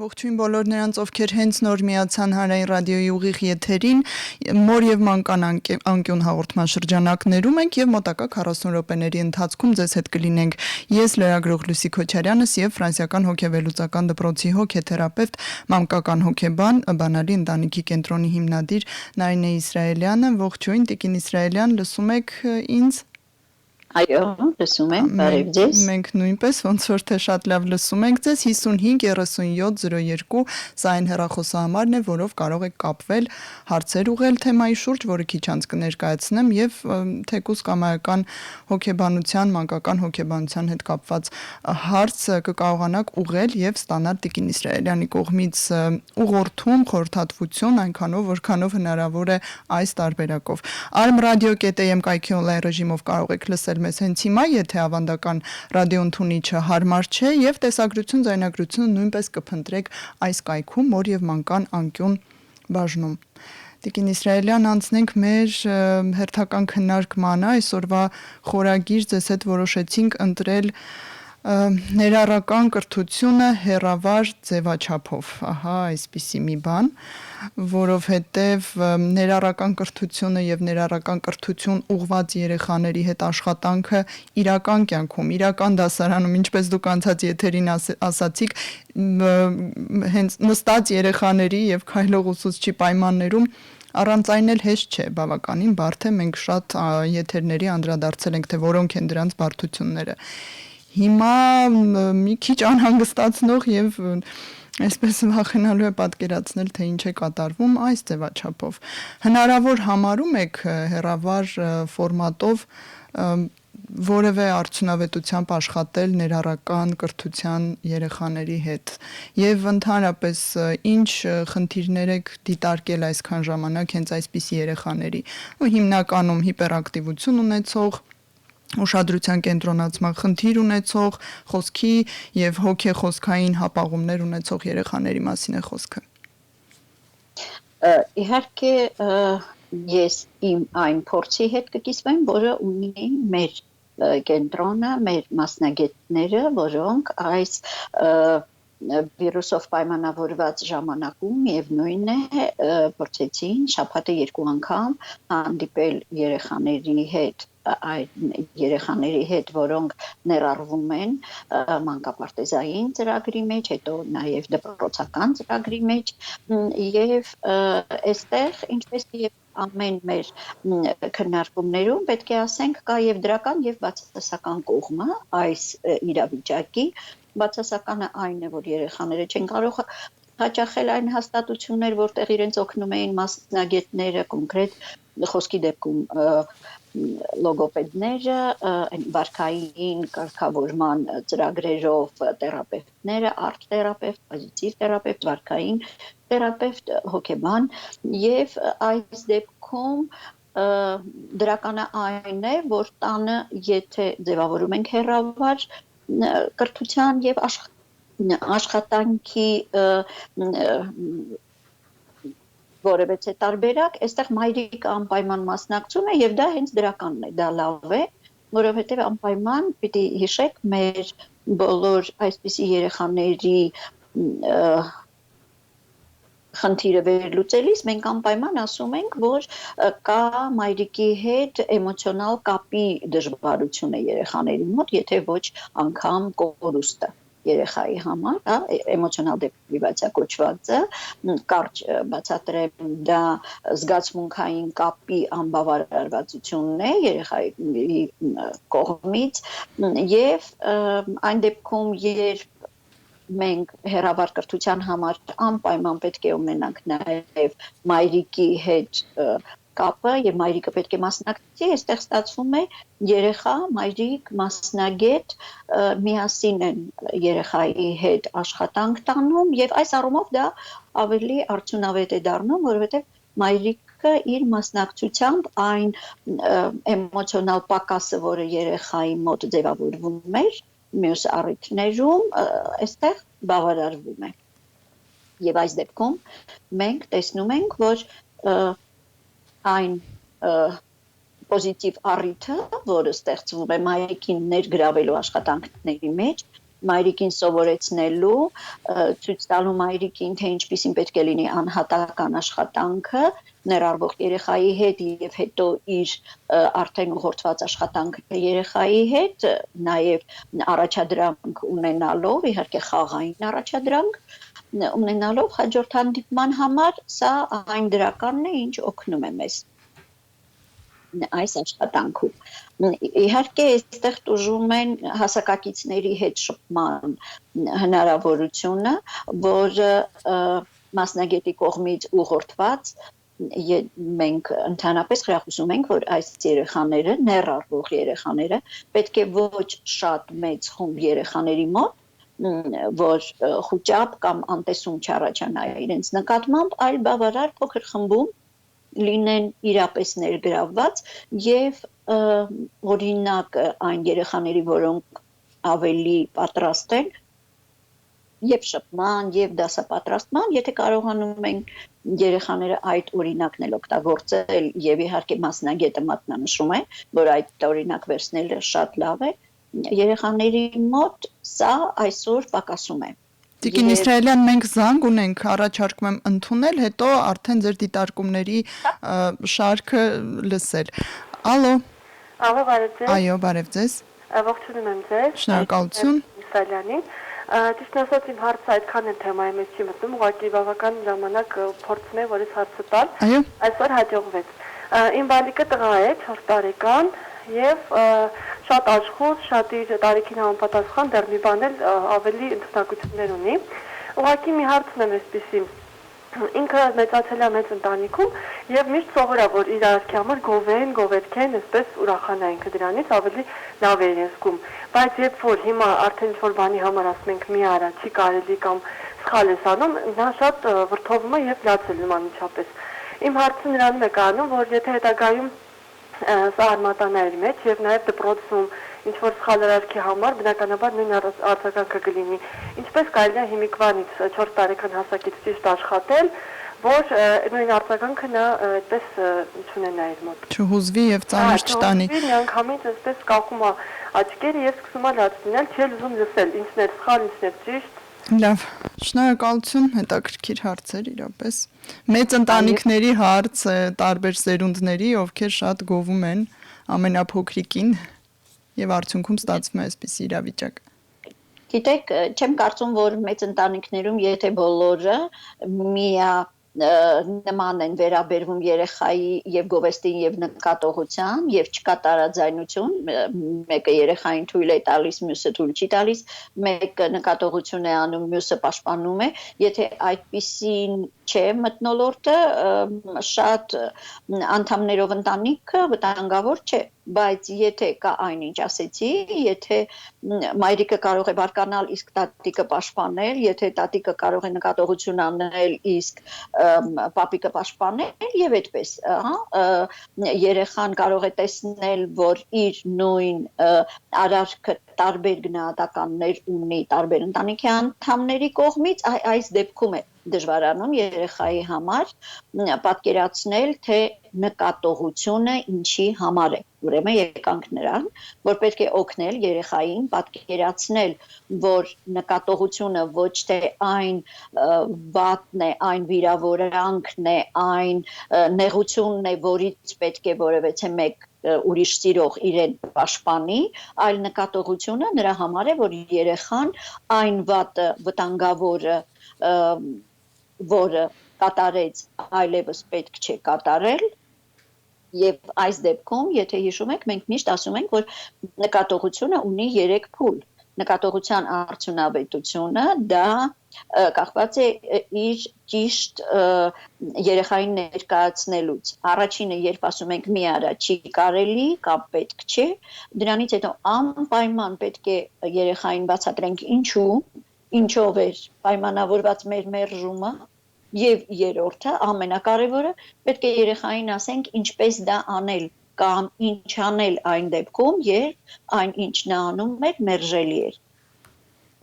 Ողջույն բոլոր նրանց, ովքեր հենց նոր միացան Հանրային ռադիոյի ուղիղ եթերին, մոր եւ մանկան անկյուն հաղորդման շրջանակներում ենք եւ մոտակա 40 րոպեների ընթացքում ձեզ հետ կլինենք ես լրագրող Լուսի Քոչարյանս եւ ֆրանսիական հոգեվերլուծական դպրոցի հոգեթերապևտ, մանկական հոգեբան, Բանալի ընտանիքի կենտրոնի հիմնադիր Նարինե Իսրայելյանը։ Ողջույն, Տիկին Իսրայելյան, լսում եք ինձ։ Այո, լսում եմ, բարև ձեզ։ Մենք նույնպես ոնց որ թե շատ լավ լսում ենք ձեզ 55 37 02 սա այն հեռախոսահամարն է, որով կարող եք կապվել, հարցեր ուղղել թեմայի շուրջ, որը քիչ անց կներկայացնեմ եւ թեկուզ կամայական հոգեբանության, մանկական հոգեբանության հետ կապված հարց կկարողանաք ուղղել եւ ստանալ Տիկին Իսրայելյանի կողմից ուղղորդում, խորհրդատվություն այնքանով, որքանով հնարավոր է այս տարբերակով։ Arm.radio.am կայքի on-line ռեժիմով կարող եք լսել մեզ հենց հիմա, եթե ավանդական ռադիոընդունիչը հարմար չէ եւ տեսագրություն, ձայնագրությունը նույնպես կփնտրեք այս կայքում մոր եւ մանկան անկյուն բաժնում։ Տիկին Իսրայելյան, անցնենք մեր հերթական քննարկմանը, այսօրվա խորագիր ձեզ հետ որոշեցինք ընտրել ներառական կրթությունը հեռավար ձևաչափով, այսպիսի մի բան, որովհետև ներառական կրթությունը եւ ներառական կրթություն ուղղված երեխաների հետ աշխատանքը իրական կյանքում, իրական դասարանում, ինչպես դուք անցած եթերին ասացիք, հենց նստած երեխաների եւ քայլող ուսուցչի պայմաններում առանց այն էլ հեշտ չէ, բավականին բարդ է, մենք շատ եթերների անդրադարձել ենք, թե որոնք են դրանց բարդությունները։ Հիմա մի քիչ անհանգստացնող եւ այսպես վախենալու է պատկերացնել, թե ինչ է կատարվում այս ձևաչափով։ Հնարավոր համարում եք հեռավար ֆորմատով որևէ արդյունավետությամբ աշխատել ներառական կրթության երեխաների հետ եւ ընդհանրապես ինչ խնդիրներ եք դիտարկել այսքան ժամանակ հենց այսպիսի երեխաների, հիմնականում հիպերակտիվություն ունեցող, ուշադրության կենտրոնացման խնդիր ունեցող, խոսքի եւ հոգեխոսքային հապաղումներ ունեցող երեխաների մասին է խոսքը։ Իհարկե ես իմ այն փորձի հետ կկիսվեմ, որը ունի մեր կենտրոնը, մեր մասնագետները, որոնք այս վիրուսով պայմանավորված ժամանակում եւ նույն է փորձեցին շաբաթը 2 անգամ հանդիպել երեխաների հետ, երեխաների հետ, որոնք ներառվում են մանկապարտեզային ծրագրի մեջ, հետո նաև դպրոցական ծրագրի մեջ եւ այստեղ ինչպես եւ ամեն մեր քննարկումներում պետք է ասենք կա եւ դրական եւ բացասական կողմը այս իրավիճակի։ Բացասականը այն է, որ երեխաները չեն կարող հաճախել այն հաստատություններ, որտեղ իրենց օգնում էին մասնագետները, կոնկրետ խոսքի դեպքում լոգոպեդները, վարքային կարգավորման ծրագրերով թերապևտները, արտ-թերապևտ, պոզիտիվ թերապևտ, վարքային թերապևտ, հոգեբան եւ այս դեպքում դրականը այն է, որ տանը եթե ձևավորում ենք հեռավար կրթության եւ աշխատանքի որևէ տարբերակ, այստեղ մայրիկը անպայման մասնակցում է եւ դա հենց դրականն է, դա լավ է, որովհետեւ անպայման պիտի հիշեք մեր բոլոր այսպիսի երեխաների խնդիրը վերլուծելիս մենք անպայման ասում ենք, որ կա մայրիկի հետ էմոցիոնալ կապի դժվարություն է երեխաների մոտ, եթե ոչ անգամ կորուստը երեխայի համար, էմոցիոնալ դեպրիվացիա կոչվածը, կարճ բացատրեմ, դա զգացմունքային կապի անբավարարվածությունն է երեխայի կողմից եւ այն դեպքում երբ մենք հեռավար կրթության համար անպայման պետք է ունենանք նաև մայրիկի հետ կապը եւ մայրիկը պետք է մասնակցի, այստեղ ստացվում է երեխա, մայրիկ, մասնագետ միասին են երեխայի հետ աշխատանք տանում եւ այս առումով դա ավելի արդյունավետ է դառնում, որովհետեւ մայրիկը իր մասնակցությամբ այն էմոցիոնալ պակասը, որը երեխայի մոտ ձևավորվում է, մյուս առիթներում այստեղ բավարարվում է։ Եվ այս դեպքում մենք տեսնում ենք, որ այն պոզիտիվ առիթը, որը ստեղծվում է մայրիկին ներգրավելու աշխատանքների մեջ, մայրիկին սովորեցնելու, ցույց տալու մայրիկին, թե ինչպիսին պետք է լինի անհատական աշխատանքը, ներառվող երեխայի հետ եւ հետո իր արդեն ուղղորդված աշխատանքը երեխայի հետ, նաեւ առաջադրանք ունենալով, իհարկե խաղային առաջադրանք ունենալով հաջորդ հանդիպման համար, սա այն դրականն է, ինչ օգնում է մեզ այս աշխատանքում։ Իհարկե, այստեղ տուժում են հասակակիցների հետ շփման հնարավորությունը, որը մասնագետի կողմից ուղղորդված մենք ընդհանրապես խրախուսում ենք, որ այս երեխաները, ներառվող երեխաները, պետք է ոչ շատ մեծ խումբ երեխաների մոտ, որ խուճապ կամ անտեսում չառաջանա իրենց նկատմամբ, այլ բավարար փոքր խմբում լինեն իրապես ներգրավված եւ օրինակ այն երեխաների, որոնք ավելի պատրաստ են եւ շփման եւ դասապատրաստման, եթե կարողանում են երեխաները այդ օրինակն էլ օգտագործել եւ իհարկե մասնագետը մատնանշում է, որ այդ օրինակ վերցնելը շատ լավ է, երեխաների մոտ սա այսօր պակասում է։ Տիկին Իսրայելյան, մենք զանգ ունենք, առաջարկում եմ ընդունել, հետո արդեն ձեր դիտարկումների շարքը լսել։ Ալո։ Ալո, բարև ձեզ։ Այո, բարև ձեզ։ Ողջունում եմ ձեզ։ Շնորհակալություն։ Իսրայելյանին։ Ճիշտ ասած, իմ հարցը այդքան էլ թեմայի մեջ չի մտնում, ուղղակի բավական ժամանակ փորձում եմ, որ ես հարցը տալ։ Այո։ Այսօր հաջողվեց։ Իմ բալիկը տղա է, 4 տարեկան, եւ շատ աշխուժ, շատ իր տարիքին համապատասխան դեռ մի բան էլ ավելի ընդունակություններ ունի։ Ուղղակի մի հարցն եմ այսպեսի. ինքը մեծացել է մեծ ընտանիքում եւ միշտ սովոր է, որ իր արարքի համար գովերքեն, այսպես ուրախանա ինքը դրանից ավելի լավ է զգում։ Բայց երբ որ հիմա արդեն ինչ-որ բանի համար ասում ենք մի արա, չի կարելի կամ սխալ ես անում, նա շատ վրդովում է եւ լացել անմիջապես։ Իմ հարցը նրանում է կանում, որ եթե հետագայում սա արմատանա իր մեջ եւ նաեւ դպրոցում ինչ որ սխալ արարքի համար բնականաբար նույն արձագանքը կլինի։ Ինչպես կարելի է հիմիկվանից 4 տարեկան հասակից ճիշտ աշխատել, որ նույն արձագանքը նա այդպես չունենա իր մոտ։ Չհուզվի եւ ծանր չտանի։ Միանգամից այսպես կախում է աչքերը եւ սկսում է լաց լինել, չի ուզում լսել, ինչն է սխալ, ինչն է ճիշտ։ Լավ, շնորհակալություն, հետաքրքիր հարցեր իրապես։ Մեծ ընտանիքների հարց տարբեր սերունդների, ովքեր շատ գովում են ամենափոքրիկին եւ արդյունքում ստացվում է այսպես իրավիճակ։ Գիտեք, չեմ կարծում, որ մեծ ընտանիքներում, եթե բոլորը նման են վերաբերվում երեխայի եւ գովեստին եւ նկատողության եւ չկա տարաձայնություն, մեկը երեխային թույլ է տալիս, մյուսը թույլ չի տալիս, մեկը նկատողություն է անում, մյուսը պաշտպանում է, եթե այդպիսին չէ մթնոլորտը, շատ անդամներով ընտանիքը վտանգավոր չէ, բայց եթե կա այնինչ ասեցի, եթե մայրիկը կարող է բարկանալ, իսկ տատիկը պաշտպանել, եթե տատիկը կարող է նկատողություն անել, իսկ պապիկը պաշտպանել եւ այդպես, երեխան կարող է տեսնել, որ իր նույն արարքը տարբեր գնահատականներ ունի տարբեր ընտանիքի անդամների կողմից, այս դեպքում է դժվարանում երեխայի համար պատկերացնել, թե նկատողությունը ինչի համար է։ Ուրեմն եկանք նրան, որ պետք է օգնել երեխային պատկերացնել, որ նկատողությունը ոչ թե այն վատն է, այն վիրավորանքն է, այն նեղությունն է, որից պետք է որևէ մեկ ուրիշ սիրող իրեն պաշտպանի, այլ նկատողությունը նրա համար է, որ երեխան այն վատը վտանգավորը, որը կատարեց, այլևս պետք չէ կատարել, եւ այս դեպքում, եթե հիշում եք, մենք միշտ ասում ենք, որ նկատողությունը ունի 3 փուլ։ Նկատողության արդյունավետությունը դա կախված է իր ճիշտ երեխային ներկայացնելուց։ Առաջինը, երբ ասում ենք մի արա չի կարելի կամ պետք չէ, դրանից հետո անպայման պետք է երեխային բացատրենք ինչով էր պայմանավորված մեր մերժումը, եւ երրորդը, ամենակարևորը, պետք է երեխային ասենք ինչպես դա անել կամ ինչ անել այն դեպքում, երբ այն ինչ նա անում էր մերժելի էր։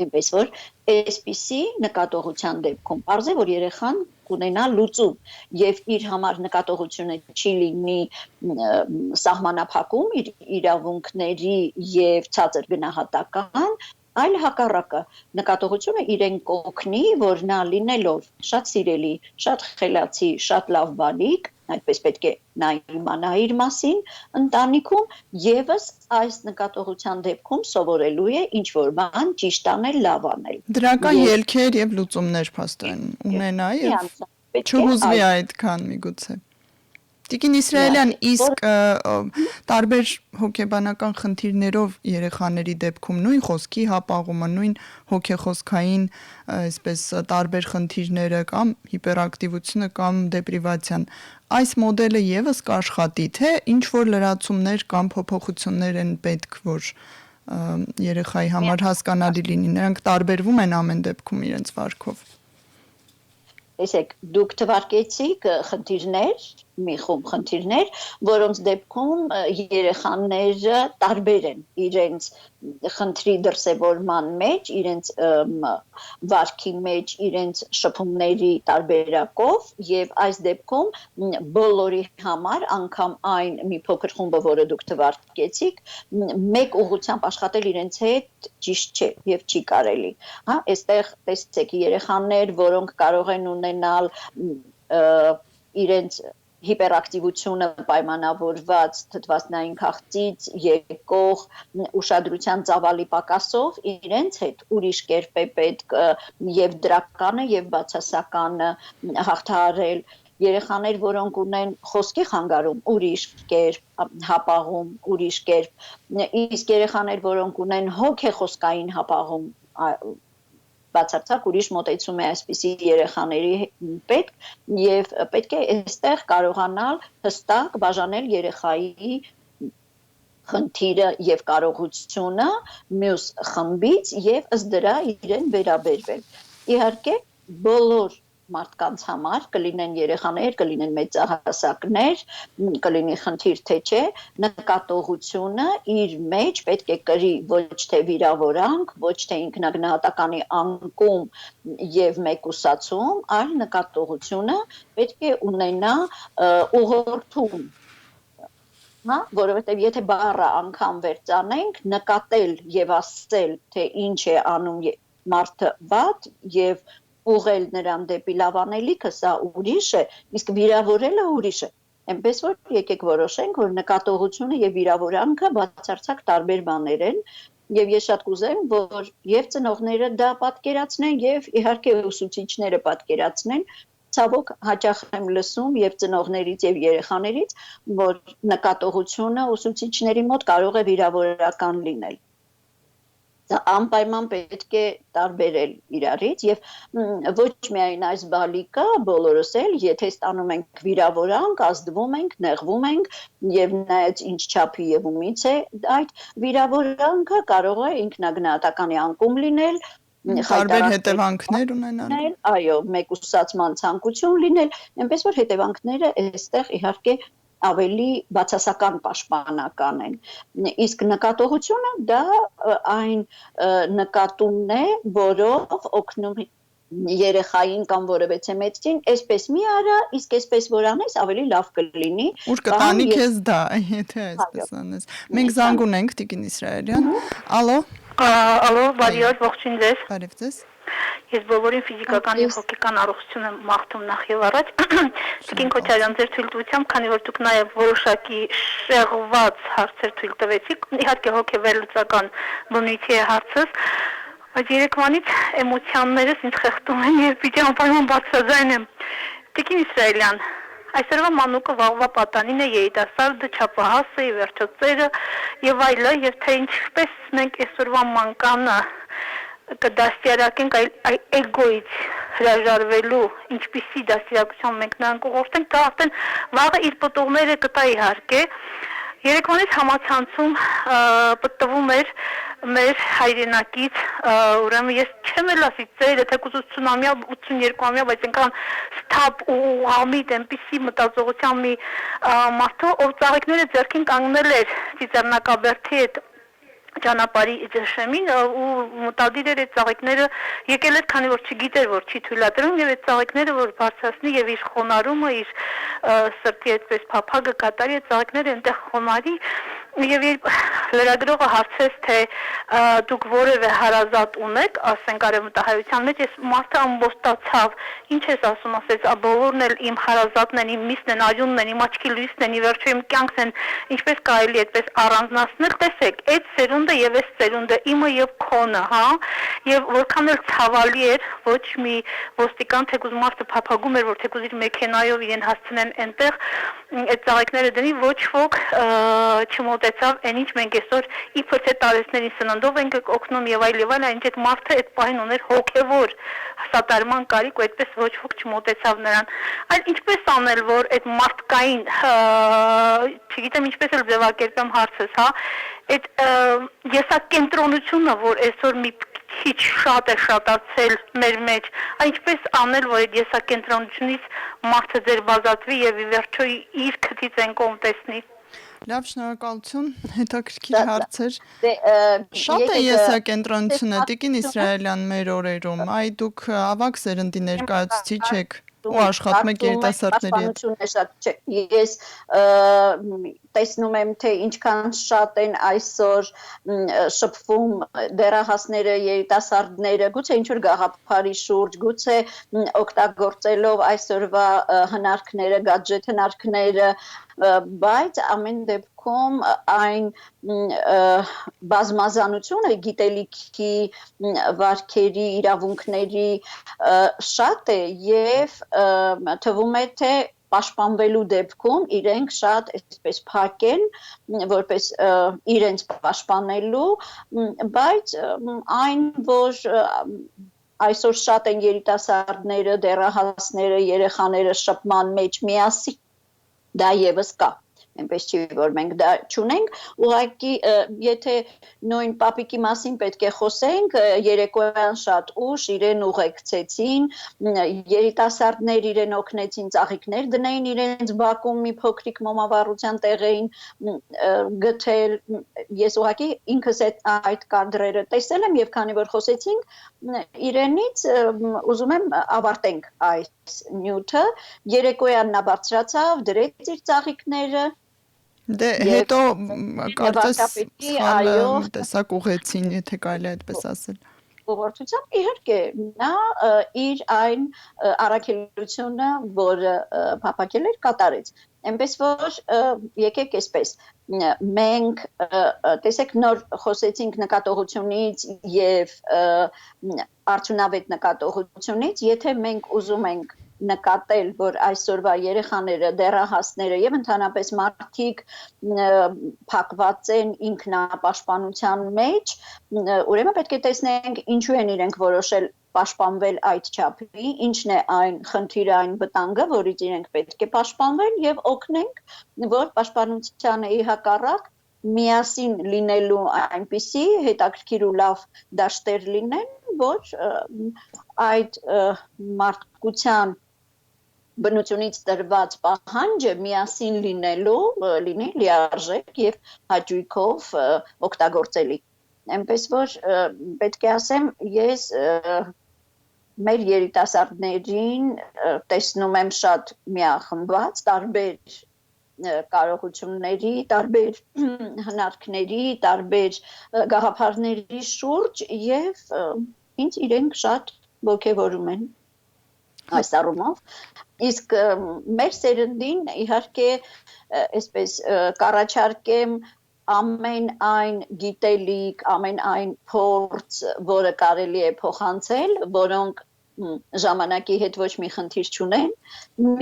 Այնպես որ այսպիսի նկատողության դեպքում պարզ է, որ երեխան կունենա լուծում եւ իր համար նկատողությունը չի լինի սահմանափակում իր իրավունքների եւ ցածր գնահատական, այլ հակառակը նկատողությունը իրեն կօգնի, որ նա լինելով շատ սիրելի, շատ խելացի, շատ լավ բալիկ, այդպես պետք է նա իմանա իր մասին ընտանիքում եւս այս նկատողության դեպքում սովորելու է ինչ որ բան ճիշտ անել, լավ անել։ Դրական ելքեր եւ լուծումներ փաստորեն ունենա եւ չհուզվի այդքան միգուցե։ Տիկին Իսրայելյան, իսկ տարբեր հոգեբանական խնդիրներով երեխաների դեպքում նույն խոսքի հապաղումը, նույն հոգեխոսքային, այսպես տարբեր խնդիրները կամ հիպերակտիվությունը կամ դեպրիվացիան, այս մոդելը եւս կաշխատի, թե ինչ որ լրացումներ կամ փոփոխություններ են պետք, որ երեխայի համար հասկանալի լինի, նրանք տարբերվում են ամեն դեպքում իրենց վարքով։ Տեսեք, դուք թվարկեցիք խնդիրներ, մի խումբ խնդիրներ, որոնց դեպքում երեխաները տարբեր են իրենց խնդրի դրսևորման մեջ, իրենց վարքի մեջ, իրենց շփումների տարբերակով եւ այս դեպքում բոլորի համար, անգամ այն մի փոքր խումբը, որը դուք թվարկեցիք, մեկ ուղղությամբ աշխատել իրենց հետ ճիշտ չէ եւ չի կարելի։ Հա, այստեղ տեսեք երեխաներ, որոնք կարող են ունենալ իրենց հիպերակտիվությունը պայմանավորված թթվածնային քաղցից եկող ուշադրության ծավալի պակասով իրենց հետ ուրիշ կերպ է պետք եւ դրականը եւ բացասականը հաղթահարել երեխաներ, որոնք ունեն խոսքի խանգարում, ուրիշ կերպ հապաղում, ուրիշ կերպ, իսկ երեխաներ, որոնք ունեն հոգեխոսքային հապաղում բացարձակ ուրիշ մոտեցում է այսպիսի երեխաների պետք եւ պետք է այստեղ կարողանալ հստակ բաժանել երեխայի խնդիրը եւ կարողությունը մյուս խմբից եւ ըստ դրա իրեն վերաբերվել։ Իհարկե բոլոր մարդկանց համար կլինեն երեխաներ, կլինեն մեծահասակներ, կլինի խնդիր թե չէ, նկատողությունը իր մեջ պետք է կրի ոչ թե վիրավորանք, ոչ թե ինքնագնահատականի անկում եւ մեկուսացում, այլ նկատողությունը պետք է ունենա ուղղորդում։ Հա, որովհետեւ եթե բառը անգամ վերցանենք, նկատել եւ ասել, թե ինչ է անում մարդը վատ եւ ուղղել նրան դեպի լավանելիքը, սա ուրիշ է, իսկ վիրավորելը ուրիշ է։ Այնպես որ եկեք որոշենք, որ նկատողությունը եւ վիրավորանքը բացարձակ տարբեր բաներ են, եւ ես շատ կուզեմ, որ եւ ծնողները դա պատկերացնեն եւ իհարկե ուսուցիչները պատկերացնեն, ցավոք հաճախ եմ լսում եւ ծնողներից եւ երեխաներից, որ նկատողությունը ուսուցիչների մոտ կարող է վիրավորական լինել։ Անպայման պետք է տարբերել իրարից եւ ոչ միայն այս բալիկը, բոլորս էլ, եթե ստանում ենք վիրավորանք, ազդվում ենք, նեղվում ենք եւ նայած ինչ չափի եւ ումից է այդ վիրավորանքը կարող է ինքնագնահատականի անկում լինել, տարբեր հետևանքներ ունենալ։ Այո, մեկուսացման ցանկություն լինել, այնպես որ հետևանքները այստեղ իհարկե ավելի բացասական պաշտպանական են։ Իսկ նկատողությունը դա այն նկատումն է, որով օգնում երեխային կամ որևէ մեծին, այսպես մի արա, իսկ այսպես որ անես, ավելի լավ կլինի։ Ուր կտանի քեզ դա, եթե այսպես անես։ Մենք զանգ ունենք Տիկին Իսրայելյան։ Ալո։ Ալո, բարի օր, ողջույն ձեզ։ Բարև ձեզ։ Ես բոլորին ֆիզիկական եւ հոգեկան առողջություն եմ մաղթում նախ եւ առաջ։ Տիկին Քոչարյան, ձեր թույլտվությամբ, քանի որ դուք նաեւ որոշակի շեղված հարցեր թույլ տվեցիք, իհարկե հոգեվերլուծական բնույթի է հարցս, բայց երեկվանից էմոցիաներս ինձ խեղդում են եւ պիտի անպայման բարձրաձայն եմ։ Տիկին Իսրայելյան, այսօրվա մանուկը վաղվա պատանին է, երիտասարդը, չափահասը, ի վերջո ծերը եւ այլը, եւ թե ինչպես մենք այսօրվա մանկանը կդաստիարակենք էգոից հրաժարվելու, ինչպիսի դաստիարակություն մենք նրան կուղղորդենք, դա արդեն վաղը իր պտուղները կտա իհարկե։ Երեկվանից համացանցում պտտվում էր մեր հայրենակից, ուրեմն ես չեմ էլ ասի ծերը, թեկուզ 80-ամյա, 82-ամյա, բայց այնքան սթափ ու ամիտ այնպիսի մտածողության մի մարդու, ով ծաղիկները ձեռքին կանգնել էր ծիծեռնակաբերդի հետ ճանապարհի շեմին ու մտադիր էր այդ ծաղիկները եկել էր, քանի որ չգիտեր, որ չի թույլատրում եւ այդ ծաղիկները որ բարձրացնի եւ իր խոնարհումը, իր սրտի այդպես փափագը կատարի, այդ ծաղիկները այնտեղ խոնարհի Եվ լրագրողը հարցեց, թե դուք որևէ հարազատ ունեք, ասենք արևմտահայության մեջ, ես մարդը ամբողջացավ, ինչ ես ասում, ասեց, բոլորն էլ իմ հարազատն են, իմ միսն են, արյունն են, իմ աչքի լույսն են, ի վերջո իմ կյանքն են, ինչպես կարելի այդպես առանձնացնել, տեսեք, այդ ծերունդը եւ այս ծերունդը իմը եւ քոնը, հա, եւ որքան էլ ցավալի էր, ոչ մի ոստիկան թեկուզ մարդը փափագում էր, որ թեկուզ իր մեքենայով իրեն հասցնեն այնտեղ այդ ծաղիկները դնի, ոչ ոք չմոտեցավ այն ինչ մենք այսօր իբր թե տարեցներին սննդով ենք օգնում եւ այլ, այնց այդ մարդը այդ պահին ուներ հոգեվոր սատարման կարիք ու այդպես ոչ ոք չմոտեցավ նրան։ Այլ ինչպես անել, որ այդ մարդկային, չգիտեմ ինչպես էլ ձևակերպեմ հարցս, հա, այդ եսակենտրոնությունը, որ այսօր մի քիչ շատ է շատացել մեր մեջ, ինչպես անել, որ այդ եսակենտրոնությունից մարդը ձերբազատվի եւ ի վերջո իր քթից են կողմ տեսնի։ Լավ, շնորհակալություն, հետաքրքիր հարցեր։ Շատ է եսակենտրոնությունը, Տիկին Իսրայելյան, մեր օրերում, դուք ավագ սերնդի ներկայացուցիչ եք ու աշխատում եք երիտասարդների հետ։ Ես տեսնում եմ, թե ինչքան շատ են այսօր շփվում դեռահասները, երիտասարդները, գուցե ինչ-որ գաղափարի շուրջ, գուցե օգտագործելով այսօրվա հնարքները, գադջետ հնարքները, բայց ամեն դեպքում այն բազմազանությունը գիտելիքի, վարքերի, իրավունքների շատ է եւ թվում է, թե պաշտպանվելու դեպքում իրենք շատ այսպես փակ են, որպես իրենց պաշտպանելու, բայց այն, որ այսօր շատ են երիտասարդները, դեռահասները, երեխաները շփման մեջ միասին, դա եւս կա։ Այնպես չի, որ մենք դա չունենք, ուղղակի եթե նույն պապիկի մասին պետք է խոսենք, երեկոյան շատ ուշ իրեն ուղեկցեցին, երիտասարդներ իրեն օգնեցին ծաղիկներ դնեին իրենց բակում մի փոքրիկ մոմավառության տեղեին գտել, ես ուղղակի ինքս այդ կադրերը տեսել եմ եւ քանի որ խոսեցինք իրենից ուզում եմ ավարտենք այս նյութը, երեկոյան նա բարձրացավ, դրեց իր ծաղիկները Դե հետո կարծես տեսակ ուղեցին, եթե կարելի է այդպես ասել։ Ուղղորդությամբ իհարկե նա իր այն առաքելությունը, որը փափակել էր, կատարեց։ Այնպես որ եկեք այսպես մենք տեսեք նոր խոսեցինք նկատողությունից եւ արդյունավետ նկատողությունից, եթե մենք ուզում ենք նկատել, որ այսօրվա երեխաները, դեռահասները եւ ընդհանրապես մարդիկ փակված են ինքնապաշտպանության մեջ, ուրեմն պետք է տեսնենք ինչու են իրենք որոշել պաշտպանվել այդ չափի, ինչն է այն խնդիրը, այն վտանգը, որից իրենք պետք է պաշտպանվեն եւ օգնենք, որ պաշտպանությանը հակառակ միասին լինելու այնպիսի հետաքրքիր ու լավ դաշտեր լինեն, որ այդ մարդկության բնությունից տրված պահանջը միասին լինելու լինի լիարժեք եւ հաճույքով օգտագործելի։ Այնպես որ պետք է ասեմ, ես մեր երիտասարդներին տեսնում եմ շատ միախմբված, տարբեր կարողությունների, տարբեր հնարքների, տարբեր գաղափարների շուրջ եւ ինձ իրենք շատ ոգևորում են այս առումով, իսկ մեր սերնդին իհարկե այսպես կառաջարկեմ ամեն այն գիտելիք, ամեն այն փորձ, որը կարելի է փոխանցել, որոնք ժամանակի հետ ոչ մի խնդիր չունեն,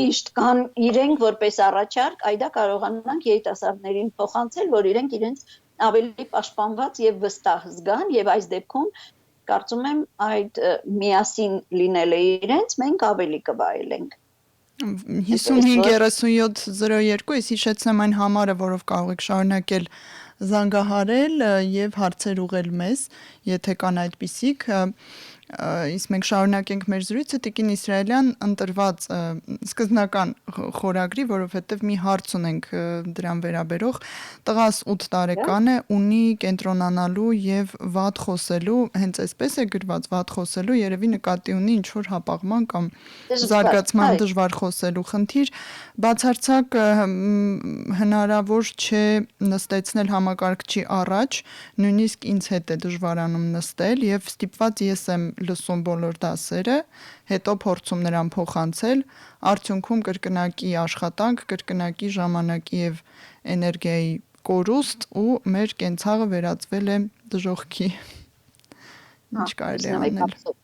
միշտ կան իրենք որպես առաջարկ, այդա կարողանանք երիտասարդներին փոխանցել, որ իրենք իրենց ավելի պաշտպանված եւ վստահ զգան եւ այս դեպքում կարծում եմ այդ միասին լինելը իրենց մենք ավելի կվայելենք 553702 ես հիշեցնեմ այն համարը, որով կարող եք շարունակել զանգահարել եւ հարցեր ուղղել մեզ, եթե կան այդպիսիք Իսկ մենք շարունակենք մեր զրույցը Տիկին Իսրայելյան ընտրված սկզբնական խորագրի, որովհետև մի հարց ունենք դրան վերաբերող, տղաս 8 տարեկան է, ունի կենտրոնանալու եւ վատ խոսելու, հենց այսպես է գրված վատ խոսելու, երևի նկատի ունի ինչ որ հապաղման կամ զարգացման դժվար խոսելու խնդիր, բացարձակ հնարավոր չէ նստեցնել համակարգչի առաջ, նույնիսկ ինձ հետ է դժվարանում նստել եւ ստիպված ես եմ լսում բոլոր դասերը, հետո փորձում նրան փոխանցել, արդյունքում կրկնակի աշխատանք, կրկնակի ժամանակի եւ էներգիայի կորուստ ու մեր կենցաղը վերածվել է դժոխքի։ Ինչ կարելի է անել։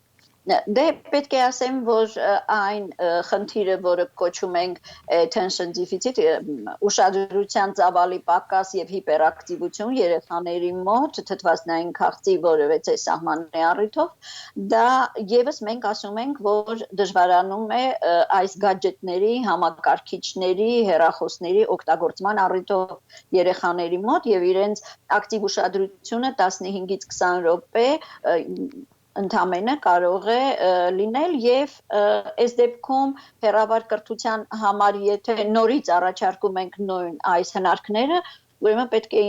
Դե պետք է ասեմ, որ այն խնդիրը, որը կոչում ենք attention deficit, ուշադրության ծավալի պակաս եւ հիպերակտիվություն երեխաների մոտ, թթվածնային քաղցի որևէ սահմանի առիթով, դա եւս մենք ասում ենք, որ դժվարանում է այս գadgetների, համակարգիչների, հեռախոսների օգտագործման առիթով երեխաների մոտ եւ իրենց ակտիվ ուշադրությունը 15-ից 20 րոպե ընդամենը կարող է լինել եւ այս դեպքում հեռավար կրթության համար եթե նորից առաջարկում ենք նույն այս հնարքները, ուրեմն պետք է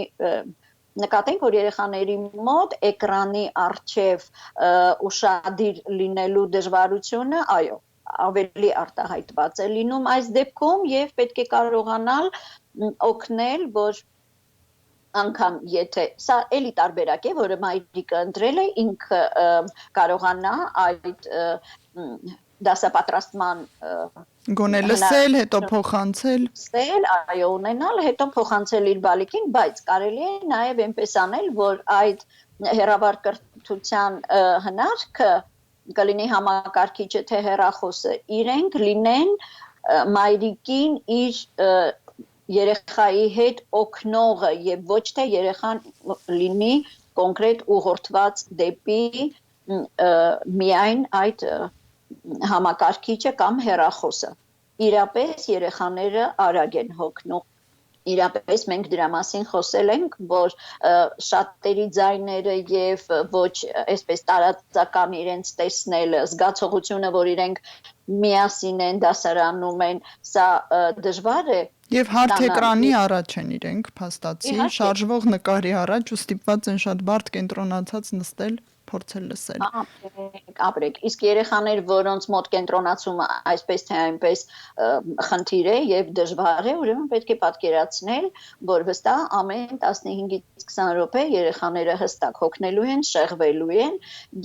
նկատենք, որ երեխաների մոտ էկրանի առջև ուշադիր լինելու դժվարությունը, այո, ավելի արտահայտված է լինում այս դեպքում եւ պետք է կարողանալ օգնել, որ անգամ եթե սա էլի տարբերակ է, որը մայրիկը ընտրել է, ինքը կարողանա այդ դասապատրաստման գոնե լսել, հետո փոխանցել, այո, ունենալ, հետո փոխանցել իր բալիկին, բայց կարելի է նաև այնպես անել, որ այդ հեռավար կրթության հնարքը կլինի համակարգիչը թե հեռախոսը, իրենք լինեն մայրիկին իր երեխայի հետ օգնողը եւ ոչ թե երեխան լինի կոնկրետ ուղղորդված դեպի միայն այդ համակարգիչը կամ հեռախոսը։ Իրապես երեխաները արագ են հոգնում։ Իրապես մենք դրա մասին խոսել ենք, որ շատերի ձայները եւ ոչ այսպես տարածական իրենց տեսնելը, զգացողությունը, որ իրենք միասին են դասարանում են, սա դժվար է։ Եվ հարթ էկրանի առաջ են իրենք, փաստացի, շարժվող նկարի առաջ ու ստիպված են շատ բարդ կենտրոնացած նստել, փորձել լսել։ Ապրեք, իսկ երեխաներ, որոնց մոտ կենտրոնացումը այսպես թե այնպես խնդիր է եւ դժվար է, ուրեմն պետք է պատկերացնել, որ վստահ ամեն 15-ից 20 րոպե երեխաները հստակ հոգնելու են, շեղվելու են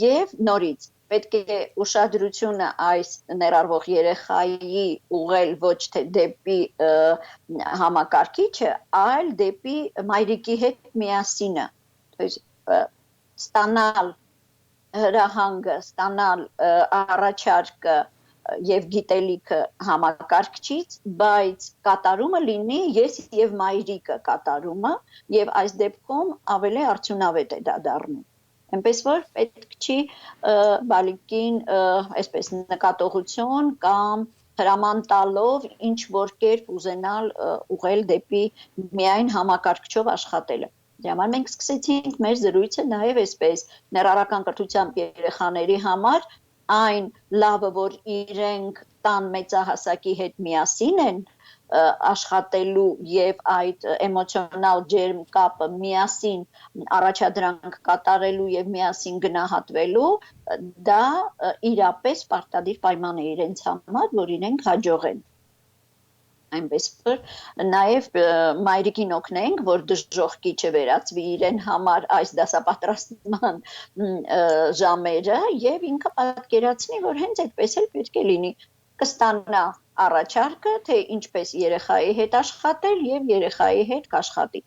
եւ նորից պետք է ուշադրությունը այս ներառվող երեխայի ուղղել ոչ թե դեպի համակարգիչը, այլ դեպի մայրիկի հետ միասինը, ստանալ հրահանգը, ստանալ առաջարկը եւ գիտելիքը համակարգչից, բայց կատարումը լինի ես եւ մայրիկը կատարումը եւ այս դեպքում ավելի արդյունավետ է դա դառնում։ Այնպես որ պետք չի բալիկին այսպես նկատողություն կամ հրաման տալով ինչ որ կերպ ուզենալ ուղղել դեպի միայն համակարգչով աշխատելը։ Դրա համար մենք սկսեցինք մեր զրույցը նաև այսպես ներառական կրթությամբ երեխաների համար այն լավը, որ իրենք տան մեծահասակի հետ միասին են աշխատելու եւ այդ էմոցիոնալ ջերմ կապը միասին առաջադրանք կատարելու եւ միասին գնահատվելու, դա իրապես պարտադիր պայման է իրենց համար, որ իրենք հաջողեն։ Այնպես որ նաև մայրիկին օգնենք, որ դժոխքի չվերածվի իրեն համար այս դասապատրաստման ժամերը եւ ինքը պատկերացնի, որ հենց այդպես էլ պետք է լինի, կստանա առաջարկը, թե ինչպես երեխայի հետ աշխատել եւ երեխայի հետ կաշխատի։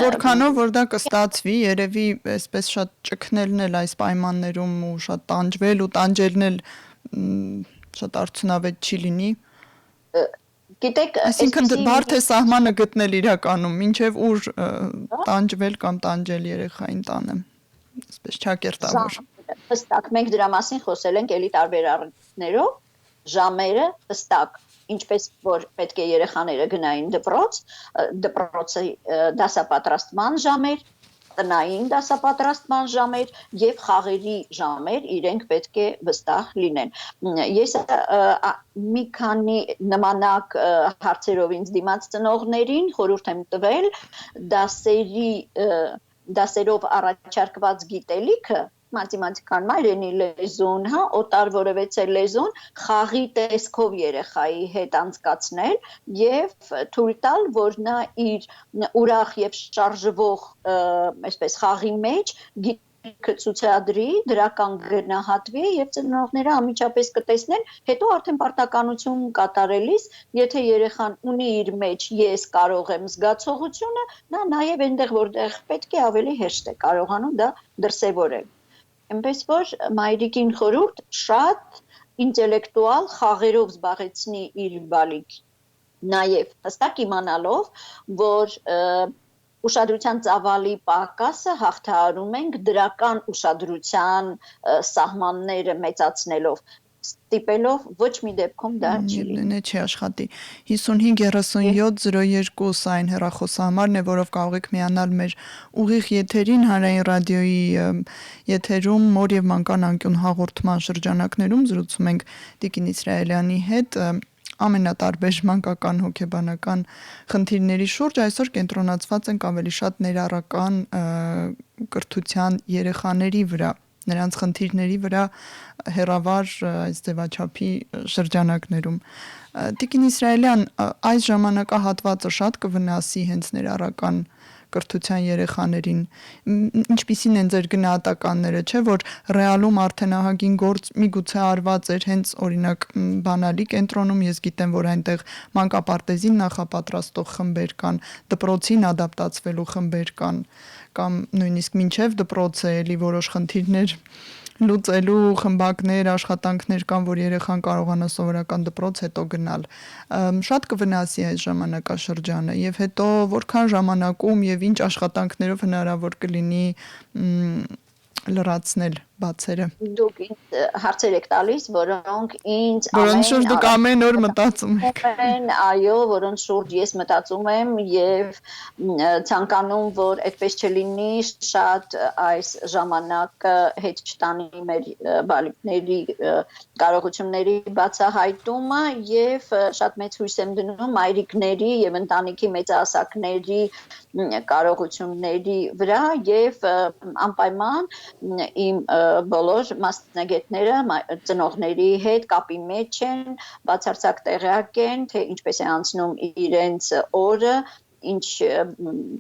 Որքանով որ դա կստացվի, երևի այսպես շատ ճգնելն էլ այս պայմաններում ու շատ տանջվել ու տանջելն էլ շատ արդյունավետ չի լինի։ Գիտեք, այսինքն բարդ է սահմանը գտնել իրականում, մինչև ուր տանջվել կամ տանջել երեխային տանը, այսպես չակերտավոր։ Հստակ մենք դրա մասին խոսել ենք էլի տարբեր առիթներով, ժամերը հստակ, ինչպես որ պետք է երեխաները գնային դպրոց, դպրոցի դասապատրաստման ժամեր, տնային դասապատրաստման ժամեր եւ խաղերի ժամեր իրենք պետք է վստահ լինեն։ Ես մի քանի նմանակ հարցերով ինձ դիմաց ծնողներին խորհուրդ եմ տվել դասերով առաջարկված գիտելիքը մաթեմատիկան մայրենի լեզուն, հա, օտար որևէ լեզուն խաղի տեսքով երեխայի հետ անցկացնել եւ թույլ տալ, որ նա իր ուրախ եւ շարժվող, այսպես խաղի մեջ գիտելիքը ցուցադրի, դրական գնահատվի եւ ծնողները անմիջապես կտեսնեն, հետո արդեն պարտականություն կատարելիս, եթե երեխան ունի իր մեջ ես կարող եմ զգացողությունը, նա նաեւ այնտեղ որտեղ պետք է ավելի հեշտ է կարողանում դա դրսևորել։ Այնպես որ մայրիկին խորհուրդ շատ ինտելեկտուալ խաղերով զբաղեցնի իր բալիկ, նաև հստակ իմանալով, որ ուշադրության ծավալի պակասը հաղթահարում ենք դրական ուշադրության սահմանները մեծացնելով, ստիպելով ոչ մի դեպքում դա չի լինի։ Չի աշխատի 55-37-02 այն հեռախոսահամարն է, որով կարող եք միանալ մեր ուղիղ եթերին Հանրային ռադիոյի եթերում մոր եւ մանկան անկյուն հաղորդման շրջանակներում զրուցում ենք Տիկին Իսրայելյանի հետ ամենատարբեր մանկական հոգեբանական խնդիրների շուրջ այսօր կենտրոնացված ենք ավելի շատ ներառական կրթության երեխաների վրա նրանց խնդիրների վրա հերավար այս ձևաչափի շրջանակներում Տիկին Իսրայելյան այս ժամանակահատվածը շատ կվնասի հենց ներառական կրթության երեխաներին ինչպիսին են ձեր գնահատականները չէ որ ռեալում արդեն ահագին գործ միգուցե արված էր հենց օրինակ բանալի կենտրոնում ես գիտեմ որ այնտեղ մանկապարտեզին նախապատրաստող խմբեր կան դպրոցին ադապտացվելու խմբեր կան կամ նույնիսկ մինչև դպրոցը էլի որոշ խնդիրներ լուծելու խմբակներ, աշխատանքներ կան, որ երեխան կարողանա սովորական դպրոց հետո գնալ։ Շատ կվնասի այս ժամանակաշրջանը եւ հետո որքան ժամանակում եւ ինչ աշխատանքներով հնարավոր կլինի լրացնել բացերը։ Դուք ինձ հարցեր եք տալիս, որոնք ինձ որոնց շուրջ դուք ամեն օր մտածում եք։ Այո, որոնց շուրջ ես մտածում եմ եւ ցանկանում, որ այդպես չլինի, շատ այս ժամանակը հետ չտանի մեր բալիկների կարողությունների բացահայտումը եւ շատ մեծ հույս եմ դնում մայրիկների եւ ընտանիքի մեծահասակների կարողությունների վրա եւ անպայման իմ բոլոր մասնագետները ծնողների հետ կապի մեջ են, բացարձակ տեղյակ են, թե ինչպես է անցնում իրենց օրը, ինչ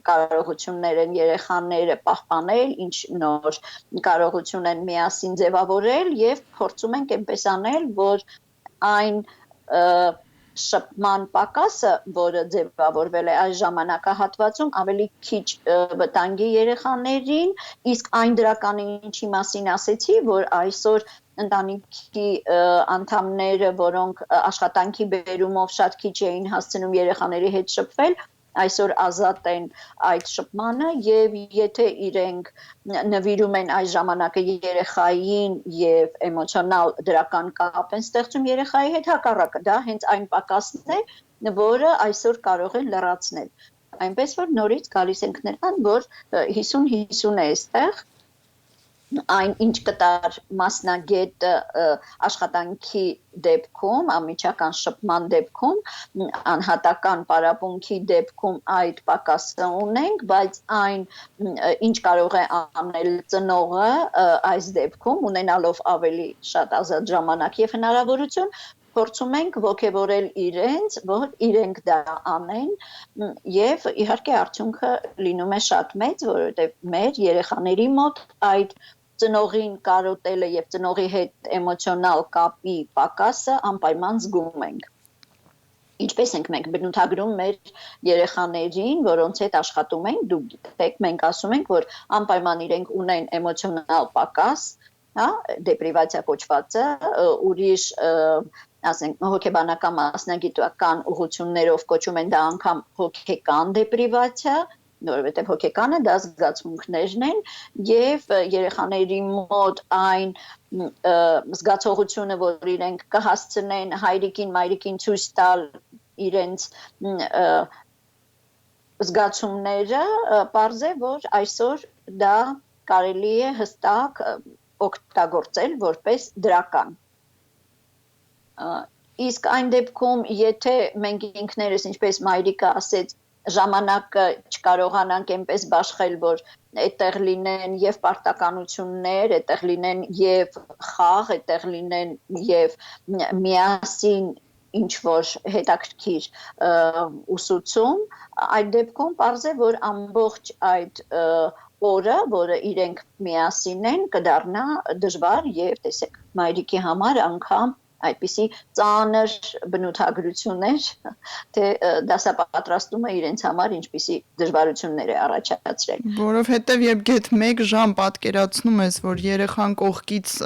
կարողություններ են երեխաները պահպանել, ինչ նոր կարողություն են միասին ձևավորել եւ փորձում ենք այնպես անել, որ այն շփման պակասը, որը ձևավորվել է այս ժամանակահատվածում, ավելի քիչ վտանգի երեխաներին, իսկ այն դրականը ինչի մասին ասեցի, որ այսօր ընտանիքի անդամները, որոնք աշխատանքի բերումով շատ քիչ էին հասցնում երեխաների հետ շփվել, այսօր ազատ են այդ շփմանը եւ եթե իրենք նվիրում են այս ժամանակը երեխային եւ էմոցիոնալ դրական կապ են ստեղծում երեխայի հետ հակառակը դա հենց այն պակասն է որը այսօր կարող են լրացնել այնպես որ նորից գալիս ենք նրան որ 50-50 է այստեղ այն ինչ կտար մասնագետը աշխատանքի դեպքում, ամիջական շփման դեպքում, անհատական պարապմունքի դեպքում այդ պակասը ունենք, բայց այն ինչ կարող է անել ծնողը այս դեպքում, ունենալով ավելի շատ ազատ ժամանակ եւ հնարավորություն, փորձում ենք ողջևորել իրենց, որ իրենք դա անեն եւ իհարկե արդյունքը լինում է շատ մեծ, որովհետեւ մեր երեխաների մոտ այդ ծնողին կարոտելը եւ ծնողի հետ էմոցիոնալ կապի պակասը անպայման զգում ենք։ Ինչպես ենք մենք բնութագրում մեր երեխաներին, որոնց հետ աշխատում ենք, դուք գիտեք, մենք ասում ենք, որ անպայման իրենք ունեն էմոցիոնալ պակաս, հա, դեպրիվացիա կոչվածը, ուրիշ ասենք հոգեբանական մասնագիտական ուղղություններով կոչում են դա անգամ հոգեկան դեպրիվացիա, որովհետև հոգեկանը դա զգացմունքներն են եւ երեխաների մոտ այն զգացողությունը, որ իրենք կհասցնեն հայրիկին, մայրիկին ցույց տալ իրենց զգացումները պարզ է, որ այսօր դա կարելի է հստակ օգտագործել որպես դրական։ Իսկ այն դեպքում, եթե մենք ինքներս, ինչպես Մայրիկը ասեց, ժամանակը չկարողանանք այնպես բաշխել, որ այդտեղ լինեն եւ պարտականություններ, այդտեղ լինեն եւ խաղ, այդտեղ լինեն եւ միասին ինչ որ հետաքրքիր ուսուցում, այդ դեպքում պարզ է, որ ամբողջ այդ օրը, որը իրենք միասին են, կդառնա դժվար եւ տեսեք, Մայրիկի համար անգամ այդպիսի ծանր բնութագրություններ, թե դասապատրաստումը իրենց համար ինչպիսի դժվարություններ է առաջացրել։ Որովհետև երբ գեթ 1 ժամ պատկերացնում ես, որ երեխան կողքից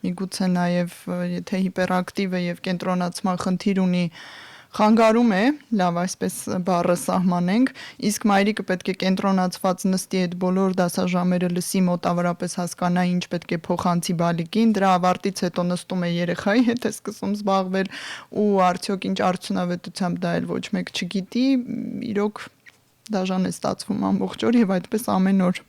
միգուցե նաև եթե հիպերակտիվ է եւ կենտրոնացման խնդիր ունի, խանգարում է, լավ այսպես բառը սահմանենք, իսկ մայրիկը պետք է կենտրոնացված նստի այդ բոլոր դասաժամերը լսի, մոտավորապես հասկանա ինչ պետք է փոխանցի բալիկին, դրա ավարտից հետո նստում է երեխայի հետ է սկսում զբաղվել ու արդյոք ինչ արդյունավետությամբ դա էլ ոչ մեկ չգիտի, իրոք դաժան է ստացվում ամբողջ օր եւ այդպես ամեն օր։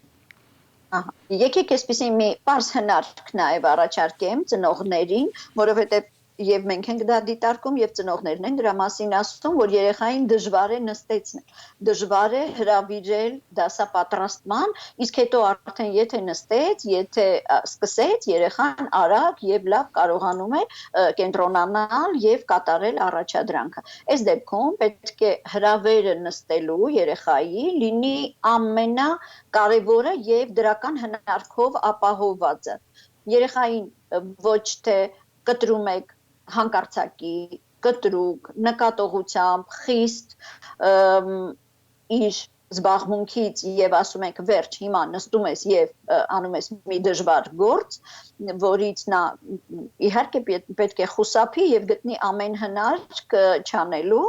Եկեք այսպեսի մի պարզ հնարք նաև առաջարկեմ ծնողներին, որովհետև եւ մենք ենք դա դիտարկում եւ ծնողներն են դրա մասին ասում, որ երեխային դժվար է նստեցնել, դժվար է հրավիրել դասապատրաստման, իսկ հետո արդեն եթե նստեց, եթե սկսեց, երեխան արագ եւ լավ կարողանում է կենտրոնանալ եւ կատարել առաջադրանքը։ Այս դեպքում պետք է հրավերը նստելու երեխայի լինի ամենակարևորը եւ դրական հնարքով ապահովվածը։ Երեխային ոչ թե կտրում եք հանկարծակի, կտրուկ, նկատողությամբ, խիստ իր զբաղմունքից եւ ասում եք վերջ հիմա նստում ես եւ անում ես մի դժվար գործ, որից նա իհարկե պետք է խուսափի եւ գտնի ամեն հնարք չանելու,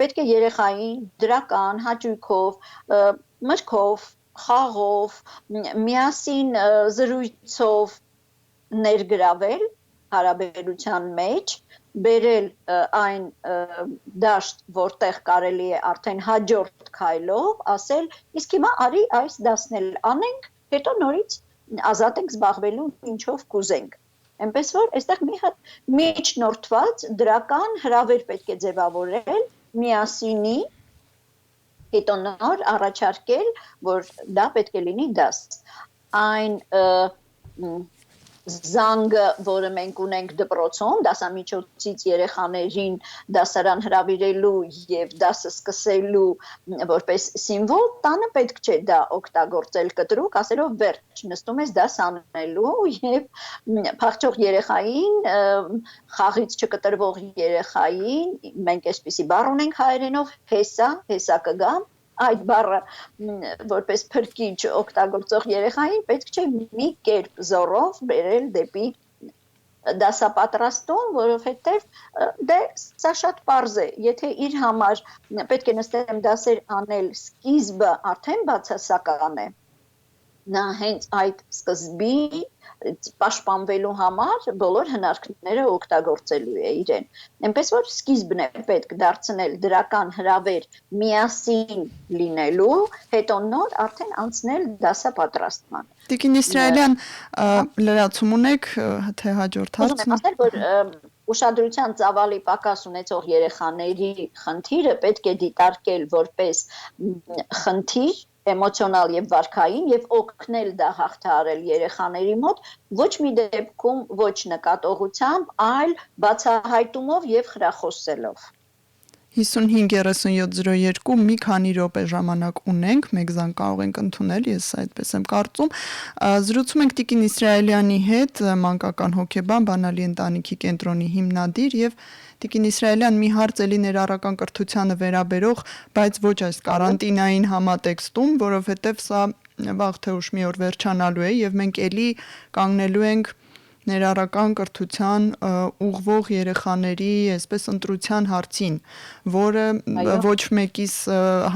պետք է երեխային դրական հաճույքով, մտքով, խաղով, միասին զրույցով ներգրավել հարաբերության մեջ, բերել այն դաշտ, որտեղ կարելի է արդեն հաջորդ քայլով ասել, իսկ հիմա արի այս դասն էլ անենք, հետո նորից ազատ ենք զբաղվելու ինչով կուզենք։ Այնպես որ այստեղ մի հատ միջնորդված դրական հրավեր պետք է ձևավորել միասինի, հետո նոր առաջարկել, որ դա պետք է լինի դաս։ Այն զանգը, որը մենք ունենք դպրոցում, դասամիջոցից երեխաներին դասարան հրավիրելու եւ դասը սկսելու որպես սիմվոլ, տանը պետք չէ դա օգտագործել կտրուկ, ասելով վերջ, նստում ես դաս անելու եւ փախչող երեխային, խաղից չկտրվող երեխային, մենք այսպիսի բառ ունենք հայերենով, հեսա կգամ, այդ բառը որպես փրկիչ օգտագործող երեխային պետք չէ մի կերպ զորով բերել դեպի դասապատրաստում, որովհետև դե սա շատ պարզ է, եթե իր համար պետք է նստեմ դասեր անել, սկիզբը արդեն բացասական է, նա հենց այդ սկզբի պաշտպանվելու համար բոլոր հնարքները օգտագործելու է իրեն։ Այնպես որ սկիզբն է պետք դարձնել դրական հրավեր միասին լինելու, հետո նոր արդեն անցնել դասապատրաստման։ Տիկին Իսրայելյան, լրացում ունեք, թե հաջորդ հարցն։ Ուզում եմ ասել, որ ուշադրության ծավալի պակաս ունեցող երեխաների խնդիրը պետք է դիտարկել որպես խնդիր, էմոցիոնալ եւ վարքային եւ օգնել դա հաղթահարել երեխաների մոտ ոչ մի դեպքում ոչ նկատողությամբ, այլ բացահայտումով եւ խրախոսելով։ 55-3702 մի քանի րոպե ժամանակ ունենք, մեկ զանգ կարող ենք ընդունել, ես այդպես եմ կարծում։ Զրուցում ենք Տիկին Իսրայելյանի հետ, մանկական հոգեբան, Բանալի ընտանիքի կենտրոնի հիմնադիր եւ Տիկին Իսրայելյան մի հարց էլի ներառական կրթությանը վերաբերող, բայց ոչ այս կարանտինային համատեքստում, որովհետեւ սա վաղ թե ուշ մի օր վերջանալու է եւ մենք էլի կանգնելու ենք ներառական կրթության ուղղվող երեխաների այսպես ընտրության հարցին, որը ոչ մեկիս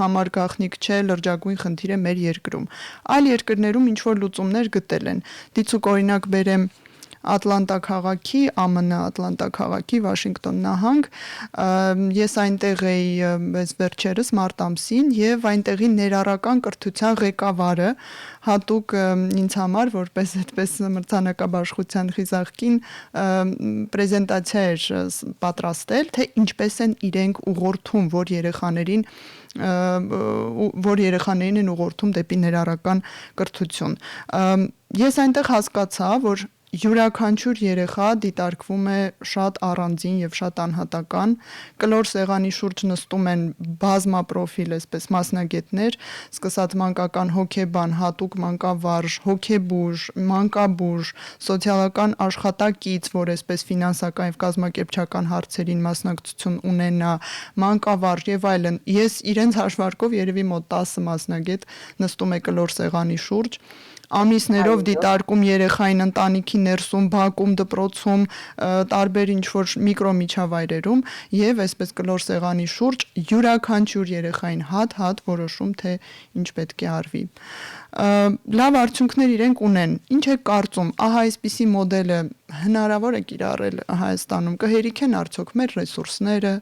համար գաղտնիք չէ, լրջագույն խնդիր է մեր երկրում։ Այլ երկրներում ինչ որ լուծումներ գտել են։ Դիցուկ օրինակ բերեմ Ատլանտա քաղաքի, ԱՄՆ Ատլանտա քաղաքի Վաշինգտոն նահանգ, ես այնտեղ էի այս վերջերս մարտ ամսին եւ այնտեղի ներառական կրթության ղեկավարը հատուկ ինձ համար որպես այդպես մրցանակաբաշխության խիզախքին պրեզենտացիա էր պատրաստել, թե ինչպես են իրենք ուղղորդում, որ երեխաներին են ուղղորդում դեպի ներառական կրթություն։ Ես այնտեղ հասկացա, որ յուրաքանչյուր երեխա դիտարկվում է շատ առանձին եւ շատ անհատական, կլոր սեղանի շուրջ նստում են բազմապրոֆիլ, այսպես մասնագետներ, սկսած մանկական հոգեբան, հատուկ մանկավարժ, հոգեբուժ, մանկաբուժ, սոցիալական աշխատակից, որ այսպես ֆինանսական եւ կազմակերպչական հարցերին մասնակցություն ունենա, մանկավարժ եւ այլն։ Ես իրենց հաշվարկով երևի մոտ 10 մասնագետ նստում է կլոր սեղանի շուրջ, ամիսներով դիտարկում երեխային ընտանիքի ներսում, բակում, դպրոցում, տարբեր ինչ-որ միկրոմիջավայրերում եւ այսպես կլոր սեղանի շուրջ յուրաքանչյուր երեխային հատ-հատ որոշում, թե ինչ պետք է արվի։ Լավ արդյունքներ իրենք ունեն։ Ինչ է կարծում, ահա այսպիսի մոդելը հնարավոր է կիրառել Հայաստանում, կհերիքեն արդյոք մեր ռեսուրսները,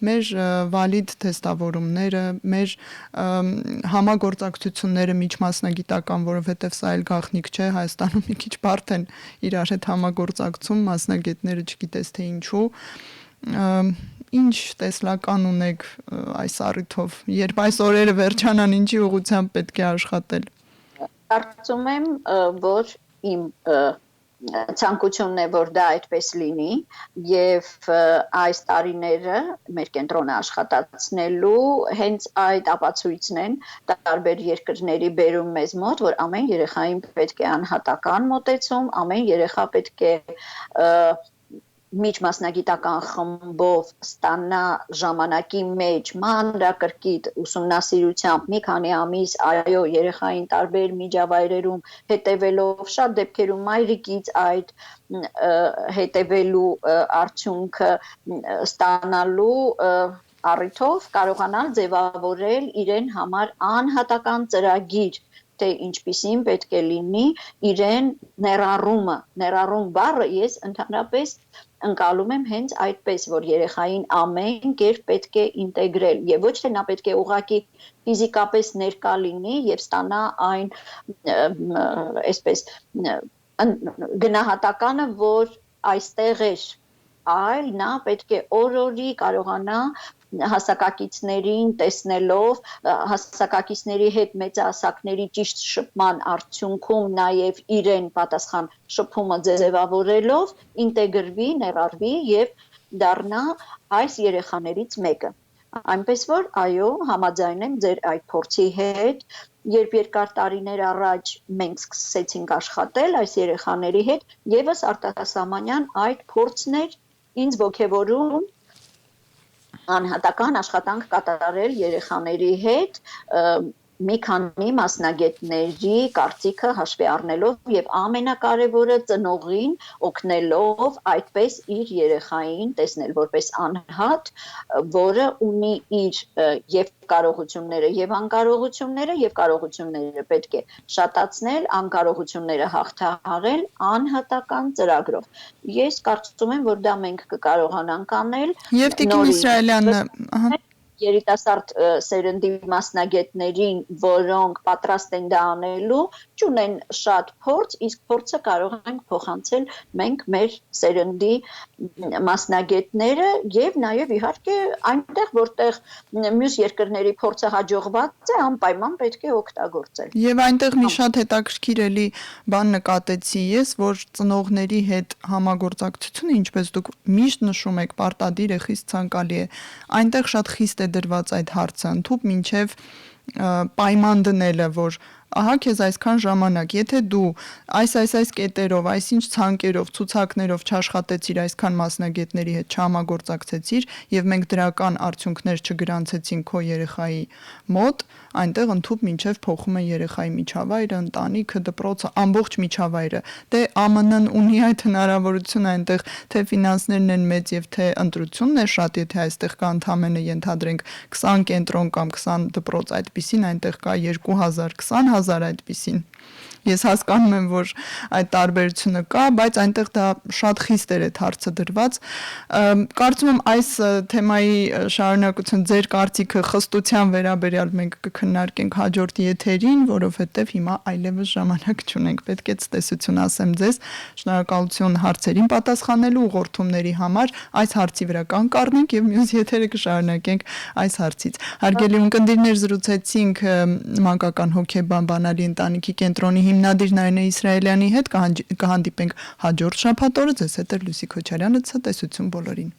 մեր վալիդ թեստավորումները, մեր համագործակցությունները միջմասնագիտական, որովհետև սա էլ գաղտնիք չէ, Հայաստանում մի քիչ բարդ են իրար հետ համագործակցում, մասնագետները չգիտես թե ինչու, ինչ տեսլական ունեք այս առիթով, երբ այս օրերը վերջանան, ինչի ուղղությամբ պետք է աշխատել։ Կարծում եմ, որ իմ ցանկությունն է, որ դա այդպես լինի եւ այս տարիները մեր կենտրոնը աշխատացնելու հենց այդ ապացույցն են տարբեր երկրների բերում մեզ մոտ, որ ամեն երեխային պետք է անհատական մոտեցում, ամեն երեխա պետք է միջմասնագիտական խմբով ստանա ժամանակի մեջ մանրակրկիտ ուսումնասիրությամբ մի քանի ամիս այո երեխային տարբեր միջավայրերում հետևելով շատ դեպքերում մայրիկից այդ հետևելու արդյունքը ստանալու առիթով կարողանալ ձևավորել իրեն համար անհատական ծրագիր թե ինչպիսին պետք է լինի իրեն ներառում բառը ես ընդհանրապես ընկալում եմ հենց այդպես, որ երեխային ամեն կերպ պետք է ինտեգրել եւ ոչ թե նա պետք է ուղղակի ֆիզիկապես ներկա լինի եւ ստանա այն այսպես գնահատականը, որ այստեղ է, այլ նա պետք է օր-օրի կարողանա հասակակիցներին տեսնելով, հասակակիցների հետ մեծահասակների ճիշտ շփման արդյունքում նաև իրեն պատասխան շփումը ձևավորելով ինտեգրվի, ներառվի եւ դառնա այս երեխաներից մեկը։ Այնպես որ այո, համաձայն եմ ձեր այդ փորձի հետ, երբ երկար տարիներ առաջ մենք սկսեցինք աշխատել այս երեխաների հետ, եւս արտասահմանյան այդ փորձն էր ինձ ոգևորում անհատական աշխատանք կատարել երեխաների հետ մի քանի մասնագետների կարծիքը հաշվի առնելով եւ ամենակարևորը ծնողին օգնելով այդպես իր երեխային տեսնել որպես անհատ, որը ունի իր եւ կարողությունները եւ անկարողությունները եւ կարողությունները պետք է շատացնել, անկարողությունները հաղթահարել անհատական ծրագրով։ Ես կարծում եմ, որ դա մենք կկարողանանք անել։ Եվ Տիկին Իսրայելյանը, երիտասարդ սերնդի մասնագետներին, որոնք պատրաստ են դա անելու, չունեն շատ փորձ, իսկ փորձը կարող ենք փոխանցել մենք մեր սերնդի մասնագետները եւ նաեւ իհարկե այնտեղ որտեղ մյուս երկրների փորձը հաջողված է, անպայման պետք է օգտագործել։ Եվ այնտեղ մի շատ հետաքրքիր էլի բան նկատեցի ես, որ ծնողների հետ համագործակցությունը, ինչպես դուք միշտ նշում եք, պարտադիր է, խիստ ցանկալի է։ Այնտեղ շատ խիստ է դրված այդ հարցը, ընդհուպ մինչև պայման դնելը, որ ահա քեզ այսքան ժամանակ, եթե դու այս կետերով, այսինչ ցանկերով, ցուցակներով չաշխատեցիր, այսքան մասնագետների հետ չհամագործակցեցիր եւ մենք դրական արդյունքներ չգրանցեցին քո երեխայի մոտ, այնտեղ ընդհուպ մինչև փոխում են երեխայի միջավայրը, ընտանիքը, դպրոցը, ամբողջ միջավայրը։ Դե ԱՄՆ-ն ունի այդ հնարավորությունը այնտեղ թե ֆինանսներն են մեծ եւ թե ընտրությունն է շատ, եթե այստեղ կա ընդամենը ենթադրենք 20 կենտրոն կամ 20 դպրոց այդպիսին, այնտեղ կա 2000, 20000 այդպիսին։ Ես հասկանում եմ, որ այդ տարբերությունը կա, բայց այնտեղ դա շատ խիստ էր այդ հարցը դրված։ Կարծում եմ այս թեմայի շարունակություն ձեր կարծիքը խստության վերաբերյալ մենք կքննարկենք հաջորդ եթերին, որովհետև հիմա այլևս ժամանակ չունենք։ Պետք է ցտեսություն ասեմ ձեզ։ Շնորհակալություն հարցերին պատասխանելու ուղղորդումների համար։ Այս հարցի վրա կանգառնենք եւ մյուս եթերը կշարունակենք այս հարցից։ Հարգելի ունկնդիրներ, զրուցեցինք մանկական հոգեբան Բանալի ընտանիքի կենտրոնի հիմնադիր Նարինե Իսրայելյանի հետ, կհանդիպենք հաջորդ շաբաթ օրը։ Ձեզ հետ է Լուսի Քոչարյանը, ցտեսություն բոլորին։